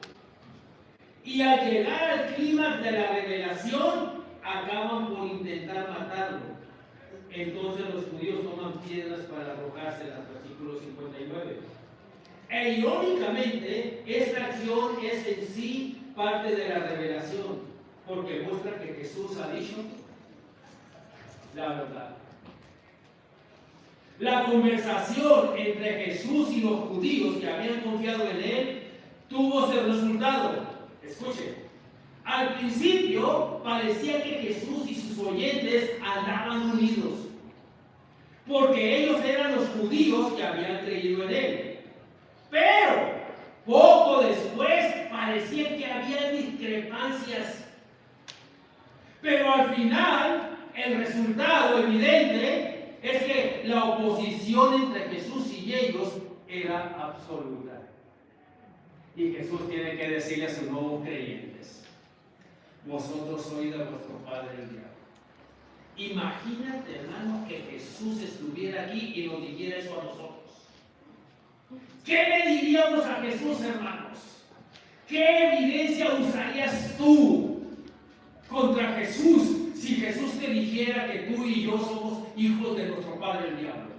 Y al llegar al clímax de la revelación, acaban por intentar matarlo. Entonces los judíos toman piedras para arrojárselas, versículo 59. E irónicamente, esta acción es en sí parte de la revelación, porque muestra que Jesús ha dicho la verdad. La conversación entre Jesús y los judíos que habían confiado en él tuvo ese resultado. Escuchen, al principio parecía que Jesús y sus oyentes andaban unidos, porque ellos eran los judíos que habían creído en él. Pero poco después parecía que había discrepancias. Pero al final, el resultado evidente es que la oposición entre Jesús y ellos era absoluta. Y Jesús tiene que decirle a sus nuevos creyentes: vosotros sois de vuestro padre el diablo. Imagínate, hermano, que Jesús estuviera aquí y nos dijera eso a nosotros. ¿Qué le diríamos a Jesús, hermanos? ¿Qué evidencia usarías tú contra Jesús si Jesús te dijera que tú y yo somos hijos de nuestro padre el diablo?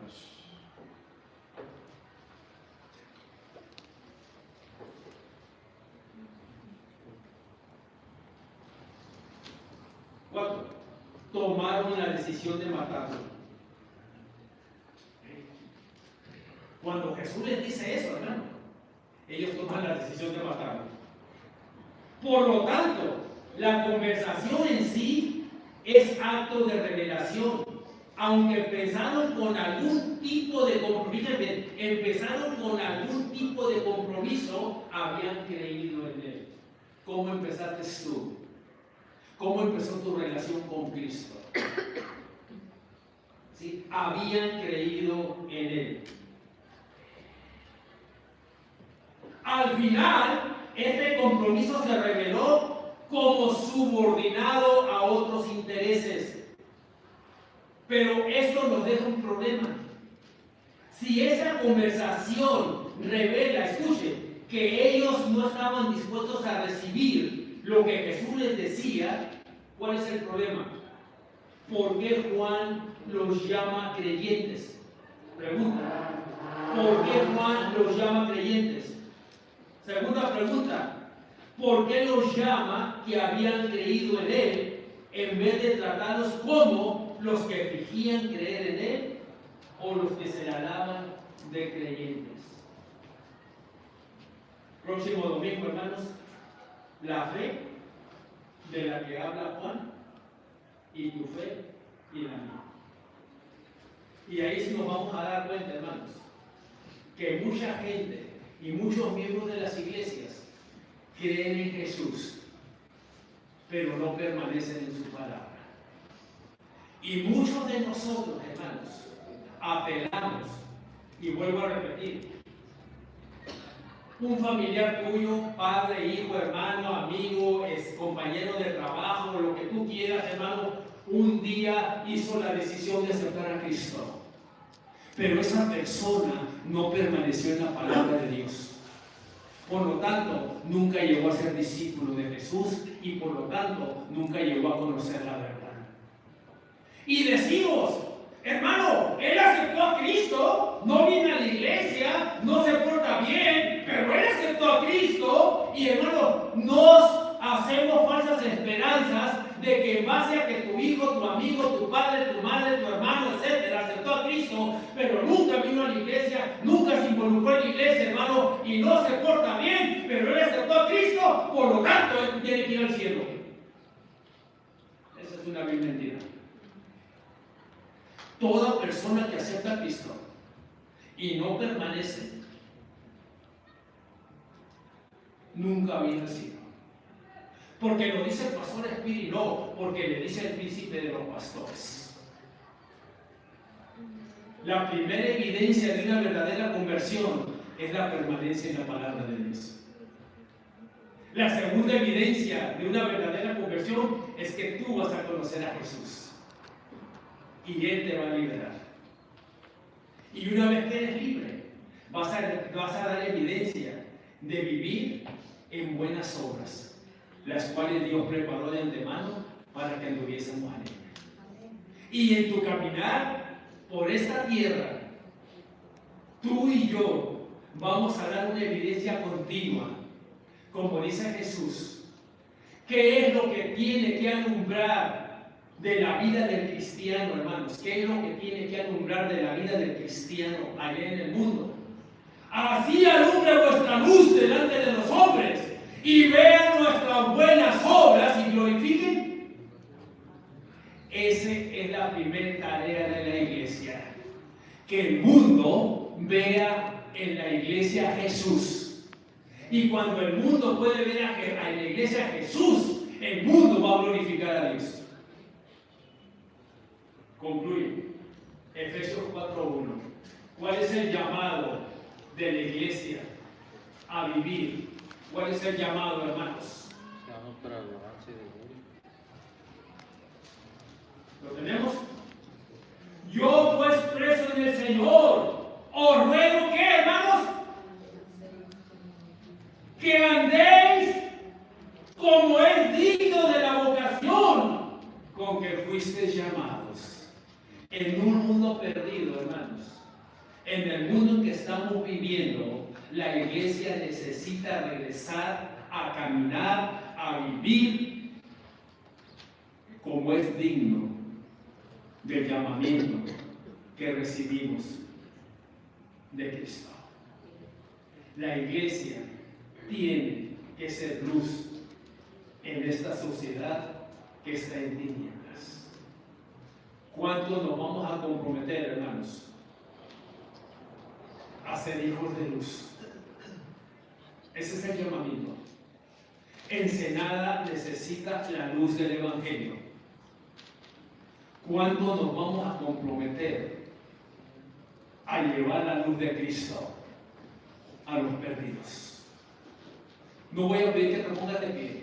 Cuatro, tomaron la decisión de matarlo. Cuando Jesús les dice eso, hermano, ellos toman la decisión de matarlo. Por lo tanto, la conversación en sí es acto de revelación. Aunque empezaron con algún tipo de compromiso, habían creído en él. ¿Cómo empezaste tú? ¿Cómo empezó tu relación con Cristo? ¿Sí? Habían creído en él. Al final, este compromiso se reveló como subordinado a otros intereses. Pero esto nos deja un problema. Si esa conversación revela, escuche, que ellos no estaban dispuestos a recibir lo que Jesús les decía, ¿cuál es el problema? ¿Por qué Juan los llama creyentes? Pregunta. ¿Por qué Juan los llama creyentes? Segunda pregunta. ¿Por qué los llama que habían creído en él en vez de tratarlos como los que fingían creer en él o los que se alaban de creyentes? Próximo domingo, hermanos, la fe de la que habla Juan y tu fe y la mía. Y ahí sí nos vamos a dar cuenta, hermanos, que mucha gente y muchos miembros de las iglesias creen en Jesús, pero no permanecen en su palabra. Y muchos de nosotros, hermanos, apelamos, y vuelvo a repetir, un familiar tuyo, padre, hijo, hermano, amigo, compañero de trabajo, lo que tú quieras, hermano, un día hizo la decisión de aceptar a Cristo. Pero esa persona no permaneció en la palabra de Dios. Por lo tanto, nunca llegó a ser discípulo de Jesús y por lo tanto, nunca llegó a conocer la verdad. Y decimos, Hermano, él aceptó a Cristo, no viene a la iglesia, no se porta bien, pero él aceptó a Cristo y hermano, nos hacemos falsas esperanzas de que en base a que tu hijo, tu amigo, tu padre, tu madre, tu hermano, etcétera, aceptó a Cristo, pero nunca vino a la iglesia, nunca se involucró en la iglesia, hermano, y no se porta bien, pero él aceptó a Cristo, por lo tanto, él tiene que ir al cielo. Esa es una vil mentira. Toda persona que acepta a Cristo y no permanece, nunca viene al cielo. Porque lo dice el pastor Espíritu, no, porque le dice el príncipe de los pastores. La primera evidencia de una verdadera conversión es la permanencia en la palabra de Dios. La segunda evidencia de una verdadera conversión es que tú vas a conocer a Jesús. Y Él te va a liberar. Y una vez que eres libre, vas a dar evidencia de vivir en buenas obras, las cuales Dios preparó de antemano para que anduviésemos en ella. Y en tu caminar por esta tierra, tú y yo vamos a dar una evidencia continua, como dice Jesús. ¿Qué es lo que tiene que alumbrar de la vida del cristiano, hermanos? ¿Qué es lo que tiene que alumbrar de la vida del cristiano allá en el mundo? Así alumbre vuestra luz delante de los hombres y vean nuestras buenas obras y glorifiquen. Esa es la primera tarea de la iglesia. Que el mundo vea en la iglesia a Jesús. Y cuando el mundo puede ver a la iglesia a Jesús, el mundo va a glorificar a Dios. Concluye. Efesios 4:1. ¿Cuál es el llamado de la iglesia a vivir? ¿Cuál es el llamado, hermanos? Llamamos para alabanza y de gloria. ¿Lo tenemos? Yo pues preso en el Señor, os ruego que, hermanos, que andéis como es digno de la vocación con que fuisteis llamados. En un mundo perdido, hermanos, en el mundo en que estamos viviendo, la iglesia necesita regresar a caminar, a vivir como es digno del llamamiento que recibimos de Cristo. La iglesia tiene que ser luz en esta sociedad que está en tinieblas. ¿Cuánto nos vamos a comprometer, hermanos, a ser hijos de luz? Ese es el llamamiento. Ensenada necesita la luz del Evangelio. ¿Cuánto nos vamos a comprometer a llevar la luz de Cristo a los perdidos? No voy a pedir que te pongas de pie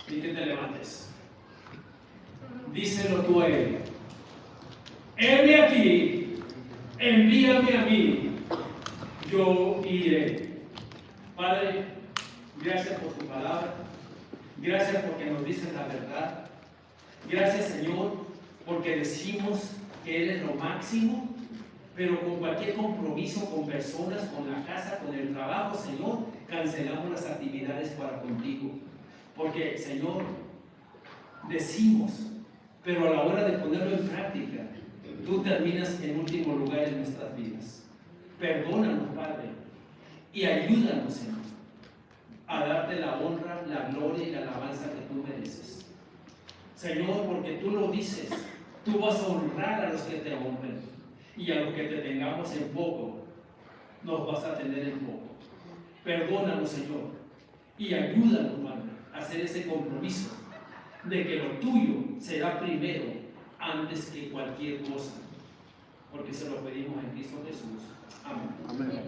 ni que te levantes. Díselo tú a Él. Heme aquí, envíame a mí, yo iré. Padre, gracias por tu palabra, gracias porque nos dices la verdad, gracias Señor porque decimos que eres lo máximo, pero con cualquier compromiso con personas, con la casa, con el trabajo, Señor, cancelamos las actividades para contigo, porque Señor, decimos, pero a la hora de ponerlo en práctica, tú terminas en último lugar en nuestras vidas. Perdónanos, Padre, y ayúdanos, Señor, a darte la honra, la gloria y la alabanza que tú mereces. Señor, porque tú lo dices, tú vas a honrar a los que te honren, y a los que te tengamos en poco, nos vas a tener en poco. Perdónanos, Señor, y ayúdanos, Padre, a hacer ese compromiso de que lo tuyo será primero antes que cualquier cosa, porque se lo pedimos en Cristo Jesús. Amén. Amén.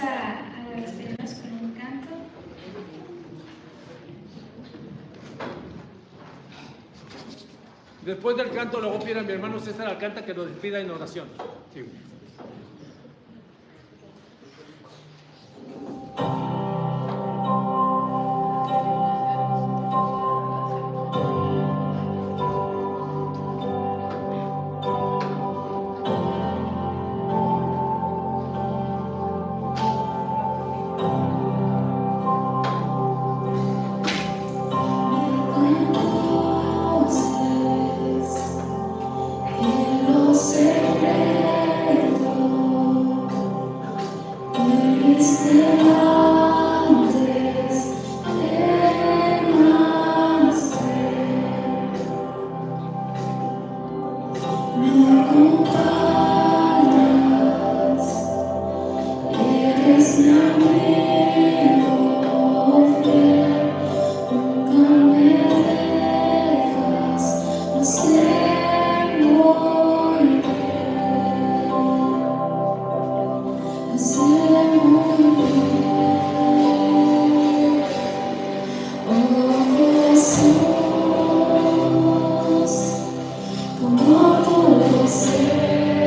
a despedirnos con un canto. Después del canto, luego pide a mi hermano César Alcanta que nos despida en oración. Sí. Como todo ser.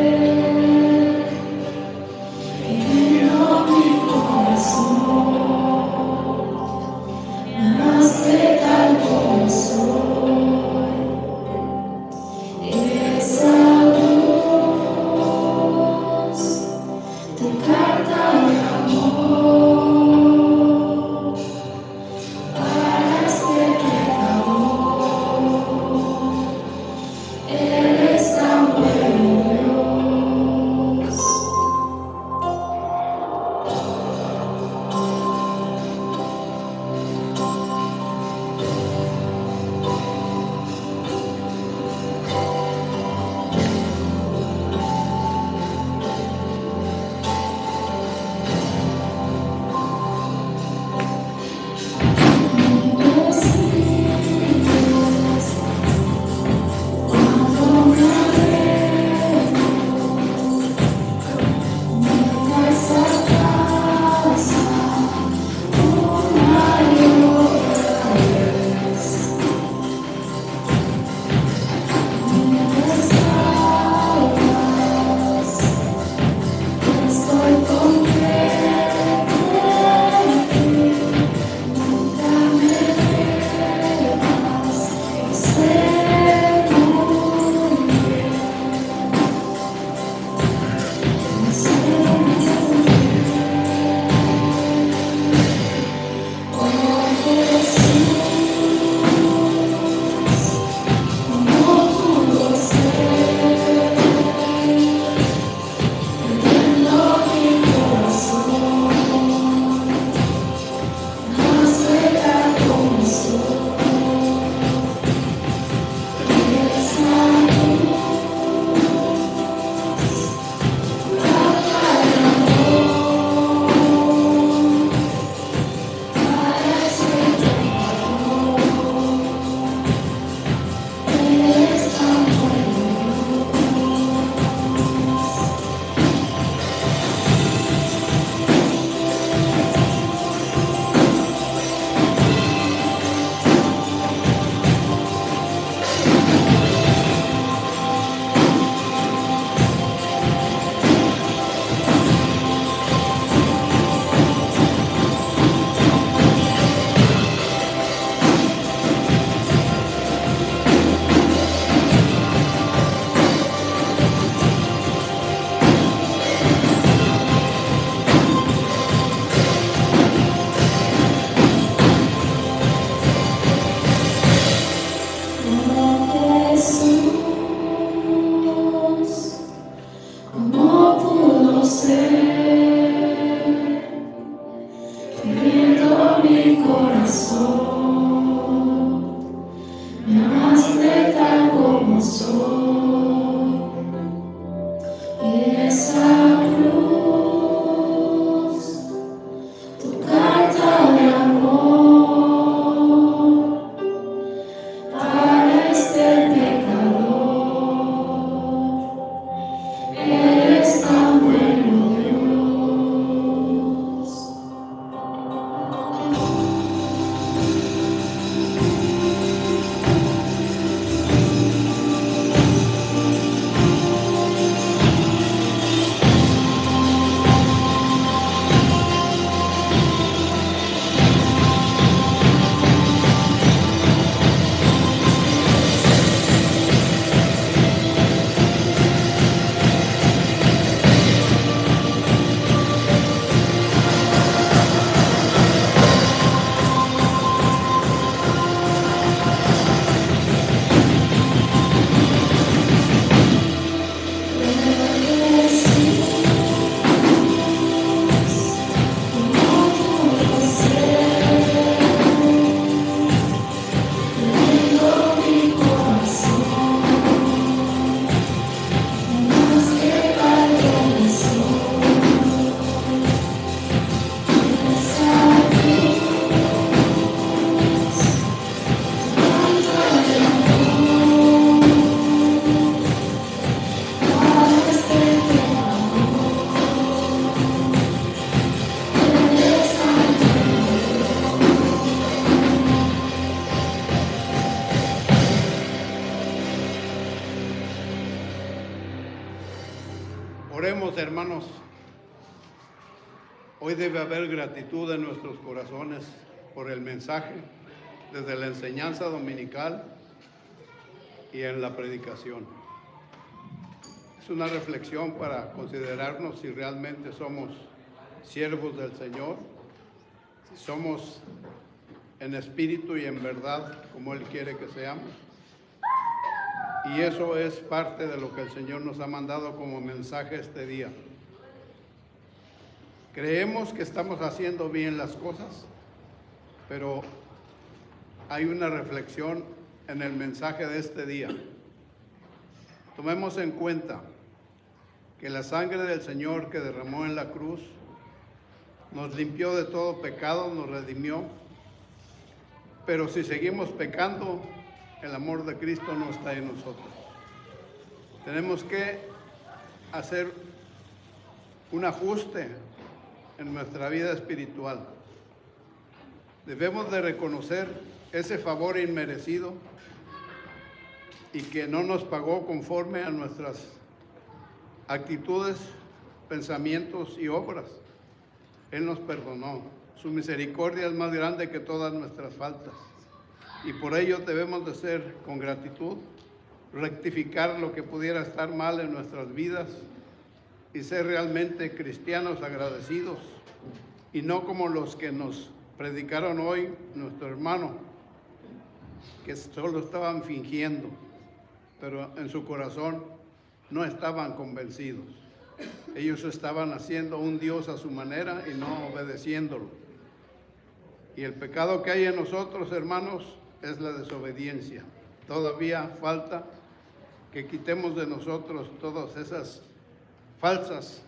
Oremos, hermanos. Hoy debe haber gratitud en nuestros corazones por el mensaje, desde la enseñanza dominical y en la predicación. Es una reflexión para considerarnos si realmente somos siervos del Señor, si somos en espíritu y en verdad como Él quiere que seamos. Y eso es parte de lo que el Señor nos ha mandado como mensaje este día. Creemos que estamos haciendo bien las cosas, pero hay una reflexión en el mensaje de este día. Tomemos en cuenta que la sangre del Señor que derramó en la cruz nos limpió de todo pecado, nos redimió, pero si seguimos pecando, el amor de Cristo no está en nosotros. Tenemos que hacer un ajuste en nuestra vida espiritual. Debemos de reconocer ese favor inmerecido y que no nos pagó conforme a nuestras actitudes, pensamientos y obras. Él nos perdonó. Su misericordia es más grande que todas nuestras faltas. Y por ello debemos de ser con gratitud, rectificar lo que pudiera estar mal en nuestras vidas y ser realmente cristianos agradecidos y no como los que nos predicaron hoy nuestro hermano, que solo estaban fingiendo, pero en su corazón no estaban convencidos. Ellos estaban haciendo un Dios a su manera y no obedeciéndolo. Y el pecado que hay en nosotros, hermanos, es la desobediencia. Todavía falta que quitemos de nosotros todas esas falsas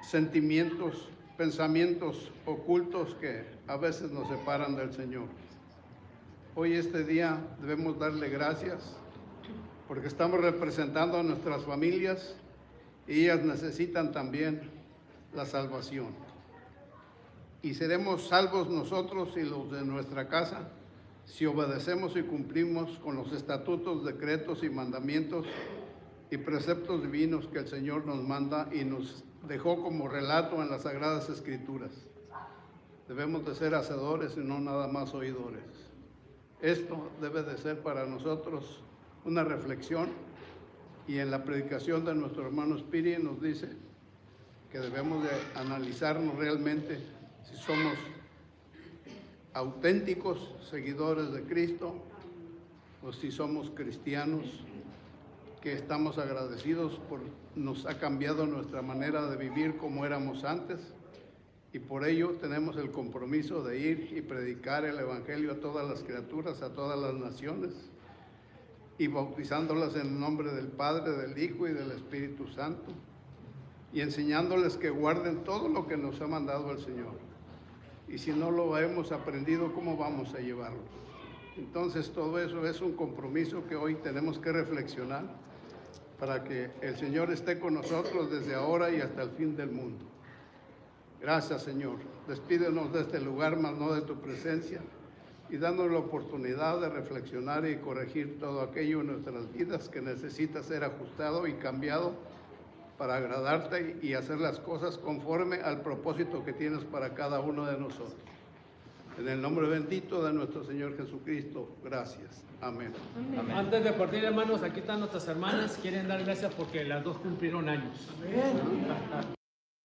sentimientos, pensamientos ocultos que a veces nos separan del Señor. Hoy este día debemos darle gracias porque estamos representando a nuestras familias y ellas necesitan también la salvación. Y seremos salvos nosotros y los de nuestra casa si obedecemos y cumplimos con los estatutos, decretos y mandamientos y preceptos divinos que el Señor nos manda y nos dejó como relato en las Sagradas Escrituras. Debemos de ser hacedores y no nada más oidores. Esto debe de ser para nosotros una reflexión, y en la predicación de nuestro hermano Spiri nos dice que debemos de analizarnos realmente si somos auténticos seguidores de Cristo o si somos cristianos que estamos agradecidos por nos ha cambiado nuestra manera de vivir como éramos antes, y por ello tenemos el compromiso de ir y predicar el Evangelio a todas las criaturas, a todas las naciones, y bautizándolas en el nombre del Padre, del Hijo y del Espíritu Santo, y enseñándoles que guarden todo lo que nos ha mandado el Señor. Y si no lo hemos aprendido, ¿cómo vamos a llevarlo? Entonces todo eso es un compromiso que hoy tenemos que reflexionar para que el Señor esté con nosotros desde ahora y hasta el fin del mundo. Gracias, Señor. Despídenos de este lugar, mas no de tu presencia, y dándonos la oportunidad de reflexionar y corregir todo aquello en nuestras vidas que necesita ser ajustado y cambiado para agradarte y hacer las cosas conforme al propósito que tienes para cada uno de nosotros. En el nombre bendito de nuestro Señor Jesucristo, gracias. Amén. Amén. Antes de partir, hermanos, aquí están nuestras hermanas. Quieren dar gracias porque las dos cumplieron años. Amén.